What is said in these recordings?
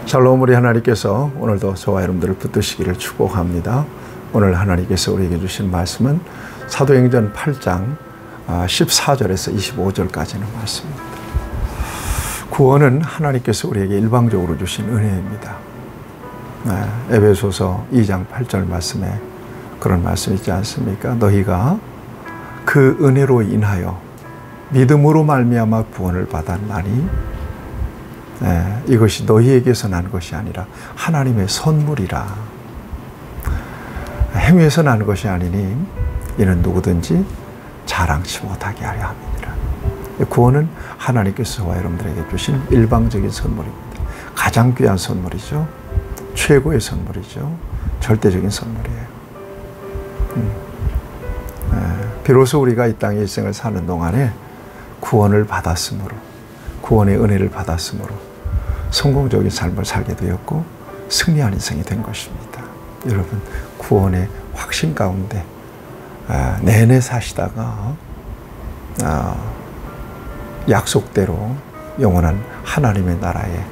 샬롬, 우리 하나님께서 오늘도 저와 여러분들을 붙드시기를 축복합니다. 오늘 하나님께서 우리에게 주신 말씀은 사도행전 8장 14절에서 25절까지는 말씀입니다. 구원은 하나님께서 우리에게 일방적으로 주신 은혜입니다. 에베소서 2장 8절 말씀에 그런 말씀 있지 않습니까? 너희가 그 은혜로 인하여 믿음으로 말미암아 구원을 받았나니 이것이 너희에게서 난 것이 아니라 하나님의 선물이라. 행위에서 난 것이 아니니 이는 누구든지 자랑치 못하게 하려 함이니라. 구원은 하나님께서 저와 여러분들에게 주신 일방적인 선물입니다. 가장 귀한 선물이죠. 최고의 선물이죠. 절대적인 선물이에요. 비로소 우리가 이 땅의 일생을 사는 동안에 구원을 받았으므로, 구원의 은혜를 받았으므로 성공적인 삶을 살게 되었고 승리한 인생이 된 것입니다. 여러분, 구원의 확신 가운데 내내 사시다가 약속대로 영원한 하나님의 나라에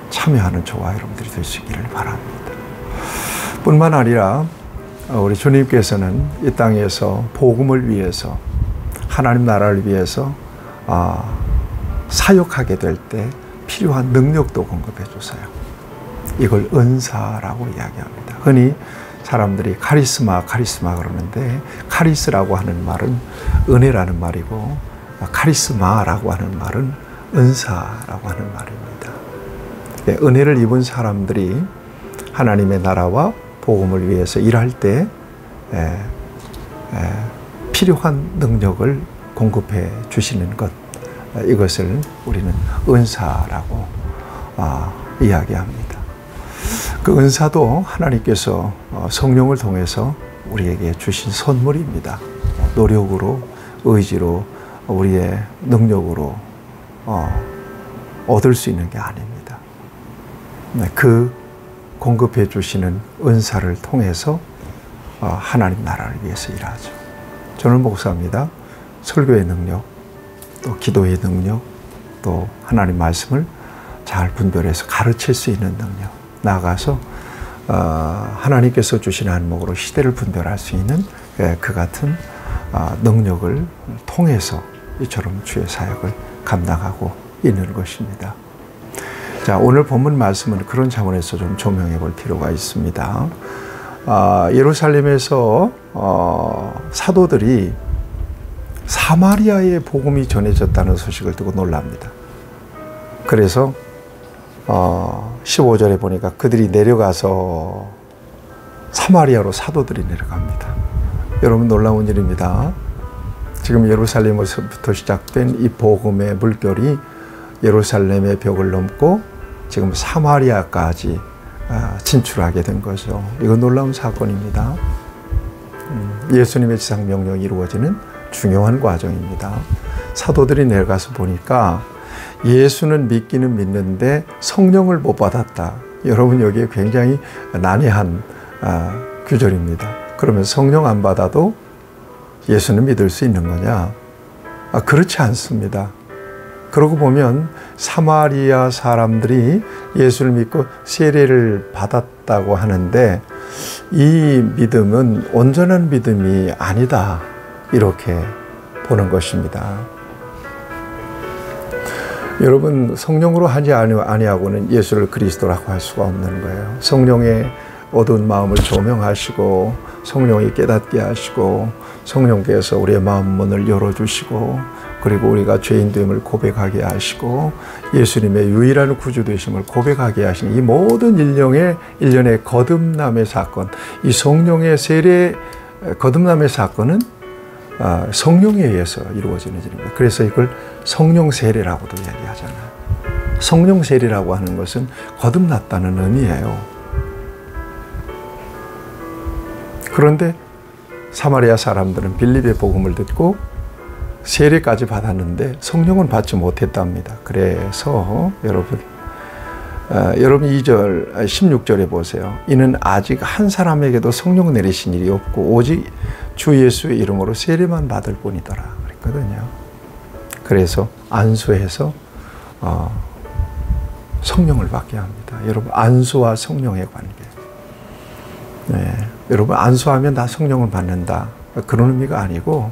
참여하는 저와 여러분들이 되시기를 바랍니다. 뿐만 아니라 우리 주님께서는 이 땅에서 복음을 위해서, 하나님 나라를 위해서 사역하게 될 때 필요한 능력도 공급해 주세요. 이걸 은사라고 이야기합니다. 흔히 사람들이 카리스마 그러는데, 카리스라고 하는 말은 은혜라는 말이고 카리스마라고 하는 말은 은사라고 하는 말입니다. 은혜를 입은 사람들이 하나님의 나라와 복음을 위해서 일할 때 필요한 능력을 공급해 주시는 것, 이것을 우리는 은사라고 이야기합니다. 그 은사도 하나님께서 성령을 통해서 우리에게 주신 선물입니다. 노력으로, 의지로, 우리의 능력으로 얻을 수 있는 게 아닙니다. 그 공급해 주시는 은사를 통해서 하나님 나라를 위해서 일하죠. 저는 목사입니다. 설교의 능력, 또 기도의 능력, 또 하나님 말씀을 잘 분별해서 가르칠 수 있는 능력, 나아가서 하나님께서 주신 안목으로 시대를 분별할 수 있는 그 같은 능력을 통해서 이처럼 주의 사역을 감당하고 있는 것입니다. 자, 오늘 본문 말씀은 그런 차원에서 좀 조명해 볼 필요가 있습니다. 예루살렘에서 사도들이 사마리아의 복음이 전해졌다는 소식을 듣고 놀랍니다. 그래서 15절에 보니까 그들이 내려가서 사마리아로 사도들이 내려갑니다. 여러분, 놀라운 일입니다. 지금 예루살렘에서부터 시작된 이 복음의 물결이 예루살렘의 벽을 넘고 지금 사마리아까지 진출하게 된 거죠. 이건 놀라운 사건입니다. 예수님의 지상 명령이 이루어지는 중요한 과정입니다. 사도들이 내려가서 보니까 예수는 믿기는 믿는데 성령을 못 받았다. 여러분, 여기에 굉장히 난해한 규절입니다. 그러면 성령 안 받아도 예수는 믿을 수 있는 거냐? 그렇지 않습니다. 그러고 보면 사마리아 사람들이 예수를 믿고 세례를 받았다고 하는데 이 믿음은 온전한 믿음이 아니다, 이렇게 보는 것입니다. 여러분, 성령으로 하지 아니하고는 예수를 그리스도라고 할 수가 없는 거예요. 성령의 어두운 마음을 조명하시고, 성령이 깨닫게 하시고, 성령께서 우리의 마음 문을 열어주시고, 그리고 우리가 죄인됨을 고백하게 하시고, 예수님의 유일한 구주 되심을 고백하게 하시는 이 모든 일련의 거듭남의 사건, 이 성령의 세례 거듭남의 사건은 성령에 의해서 이루어지는 일입니다. 그래서 이걸 성령 세례라고도 이야기하잖아요. 성령 세례라고 하는 것은 거듭났다는 의미예요. 그런데 사마리아 사람들은 빌립의 복음을 듣고 세례까지 받았는데 성령은 받지 못했답니다. 그래서 여러분 16절에 보세요. 이는 아직 한 사람에게도 성령 내리신 일이 없고 오직 주 예수의 이름으로 세례만 받을 뿐이더라 그랬거든요. 그래서 안수해서 성령을 받게 합니다. 여러분, 안수와 성령의 관계. 네, 여러분, 안수하면 나 성령을 받는다, 그런 의미가 아니고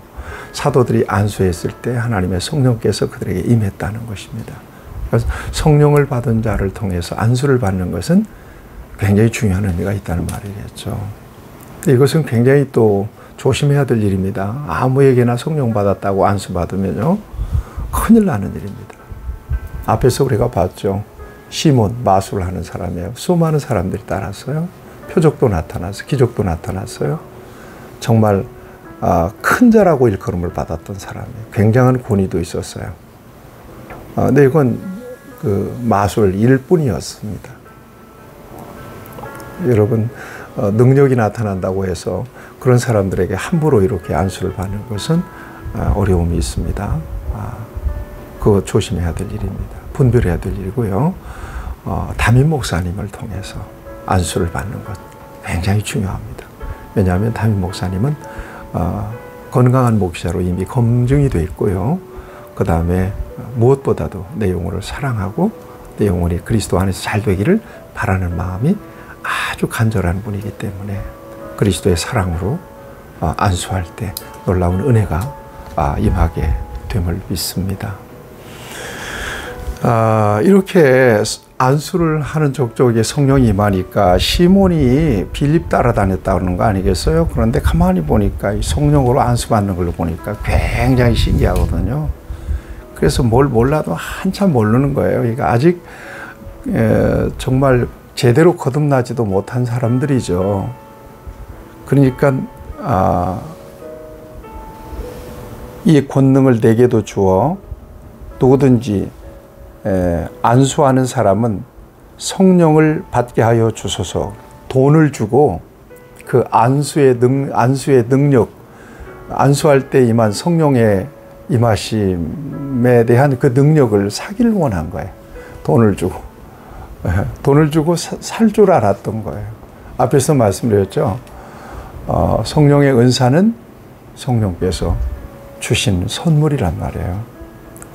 사도들이 안수했을 때 하나님의 성령께서 그들에게 임했다는 것입니다. 그래서 성령을 받은 자를 통해서 안수를 받는 것은 굉장히 중요한 의미가 있다는 말이겠죠. 이것은 굉장히 또 조심해야 될 일입니다. 아무에게나 성령 받았다고 안수 받으면요, 큰일 나는 일입니다. 앞에서 우리가 봤죠. 시몬, 마술하는 사람이에요. 수많은 사람들이 따랐어요. 표적도 나타났어요. 기적도 나타났어요. 정말 큰 자라고 일컬음을 받았던 사람이에요. 굉장한 권위도 있었어요. 근데 이건 그 마술 일뿐이었습니다. 여러분, 능력이 나타난다고 해서 그런 사람들에게 함부로 이렇게 안수를 받는 것은 어려움이 있습니다. 그거 조심해야 될 일입니다. 분별해야 될 일이고요. 담임 목사님을 통해서 안수를 받는 것 굉장히 중요합니다. 왜냐하면 담임 목사님은 건강한 목사로 이미 검증이 되어 있고요. 그 다음에 무엇보다도 내 영혼을 사랑하고 내 영혼이 그리스도 안에서 잘 되기를 바라는 마음이 아주 간절한 분이기 때문에 그리스도의 사랑으로 안수할 때 놀라운 은혜가 임하게 됨을 믿습니다. 이렇게 안수를 하는 족족에 성령이 임하니까 시몬이 빌립 따라다녔다는 거 아니겠어요? 그런데 가만히 보니까 이 성령으로 안수받는 걸 보니까 굉장히 신기하거든요. 그래서 뭘 몰라도 한참 모르는 거예요. 그러니까 아직 정말 제대로 거듭나지도 못한 사람들이죠. 그러니까 이 권능을 내게도 주어 누구든지 안수하는 사람은 성령을 받게 하여 주소서. 돈을 주고 그 안수의 능력, 안수할 때 임한 성령의 임하심에 대한 그 능력을 사기를 원한 거예요. 돈을 주고 살 줄 알았던 거예요. 앞에서 말씀드렸죠. 성령의 은사는 성령께서 주신 선물이란 말이에요.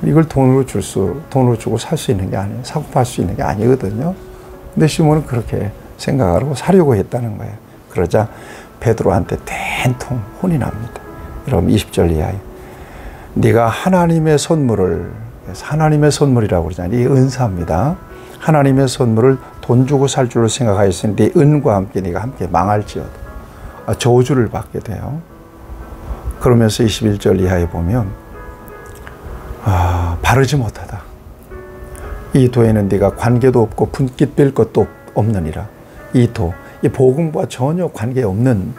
이걸 돈으로 주고 살 수 있는 게 아니에요. 사고 팔 수 있는 게 아니거든요. 근데 시몬은 그렇게 생각하고 사려고 했다는 거예요. 그러자 베드로한테 된통 혼이 납니다. 여러분 20절 이하에 네가 하나님의 선물을, 하나님의 선물이라고 그러잖아요. 이 은사입니다. 하나님의 선물을 돈 주고 살 줄로 생각하였으니 네 은과 함께 네가 함께 망할지어도 저주를 받게 돼요. 그러면서 21절 이하에 보면 바르지 못하다. 이 도에는 네가 관계도 없고 분깃 뺄 것도 없느니라. 이 복음과 전혀 관계없는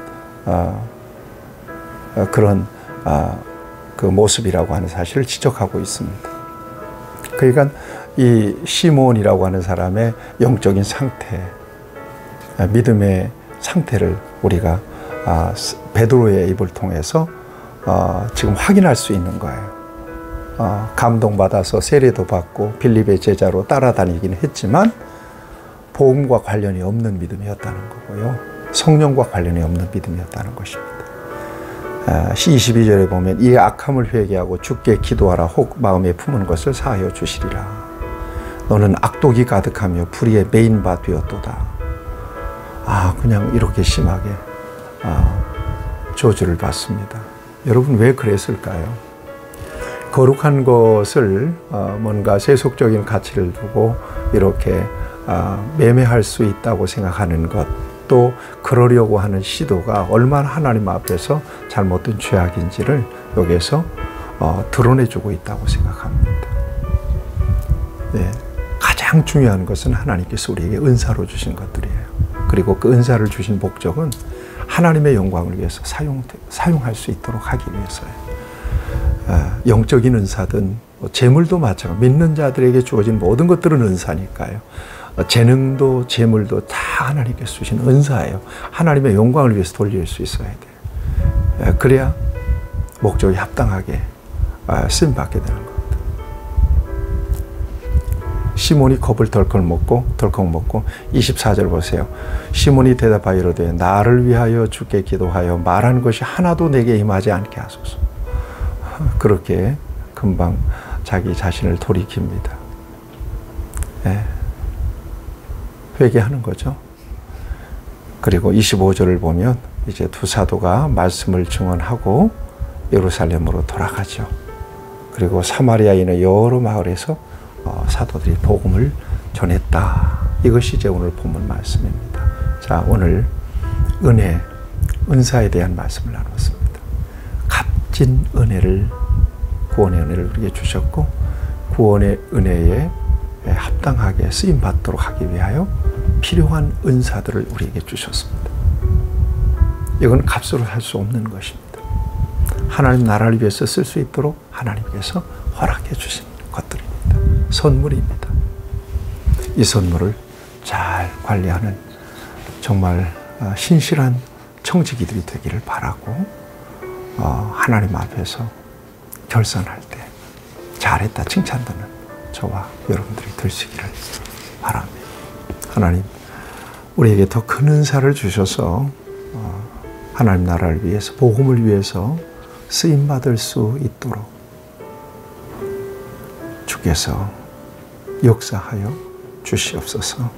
그런 그 모습이라고 하는 사실을 지적하고 있습니다. 그러니까 이 시몬이라고 하는 사람의 영적인 상태, 믿음의 상태를 우리가 베드로의 입을 통해서 지금 확인할 수 있는 거예요. 감동받아서 세례도 받고 빌립의 제자로 따라다니긴 했지만 복음과 관련이 없는 믿음이었다는 거고요. 성령과 관련이 없는 믿음이었다는 것입니다. 22절에 보면 이 악함을 회개하고 주께 기도하라. 혹 마음에 품은 것을 사하여 주시리라. 너는 악독이 가득하며 불의에 매인 바 되었도다. 그냥 이렇게 심하게 저주를 받습니다. 여러분 왜 그랬을까요? 거룩한 것을 뭔가 세속적인 가치를 두고 이렇게 매매할 수 있다고 생각하는 것, 또 그러려고 하는 시도가 얼마나 하나님 앞에서 잘못된 죄악인지를 여기에서 드러내주고 있다고 생각합니다. 네. 가장 중요한 것은 하나님께서 우리에게 은사로 주신 것들이에요. 그리고 그 은사를 주신 목적은 하나님의 영광을 위해서 사용할 수 있도록 하기 위해서예요. 영적인 은사든 재물도 마찬가지. 믿는 자들에게 주어진 모든 것들은 은사니까요. 재능도 재물도 다 하나님께서 주신 은사예요. 하나님의 영광을 위해서 돌릴 수 있어야 돼요. 그래야 목적이 합당하게 쓰임받게 되는 겁니다. 시몬이 겁을 덜컥 먹고 24절 보세요. 시몬이 대답하여 이르되 나를 위하여 주께 기도하여 말한 것이 하나도 내게 임하지 않게 하소서. 그렇게 금방 자기 자신을 돌이킵니다. 네. 회개하는 거죠. 그리고 25절을 보면 이제 두 사도가 말씀을 증언하고 예루살렘으로 돌아가죠. 그리고 사마리아에 있는 여러 마을에서 사도들이 복음을 전했다. 이것이 이제 오늘 본문 말씀입니다. 자, 오늘 은사에 대한 말씀을 나눴습니다. 값진 은혜를, 구원의 은혜를 우리에게 주셨고, 구원의 은혜에 합당하게 쓰임 받도록 하기 위하여 필요한 은사들을 우리에게 주셨습니다. 이건 값으로 살 수 없는 것입니다. 하나님 나라를 위해서 쓸 수 있도록 하나님께서 허락해 주신 것들입니다. 선물입니다. 이 선물을 잘 관리하는 정말 신실한 청지기들이 되기를 바라고, 하나님 앞에서 결산할 때 잘했다 칭찬받는 저와 여러분들이 되시기를 바랍니다. 하나님, 우리에게 더 큰 은사를 주셔서 하나님 나라를 위해서, 복음을 위해서 쓰임받을 수 있도록 주께서 역사하여 주시옵소서.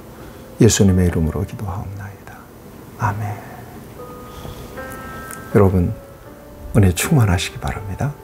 예수님의 이름으로 기도하옵나이다. 아멘. 여러분, 은혜 충만하시기 바랍니다.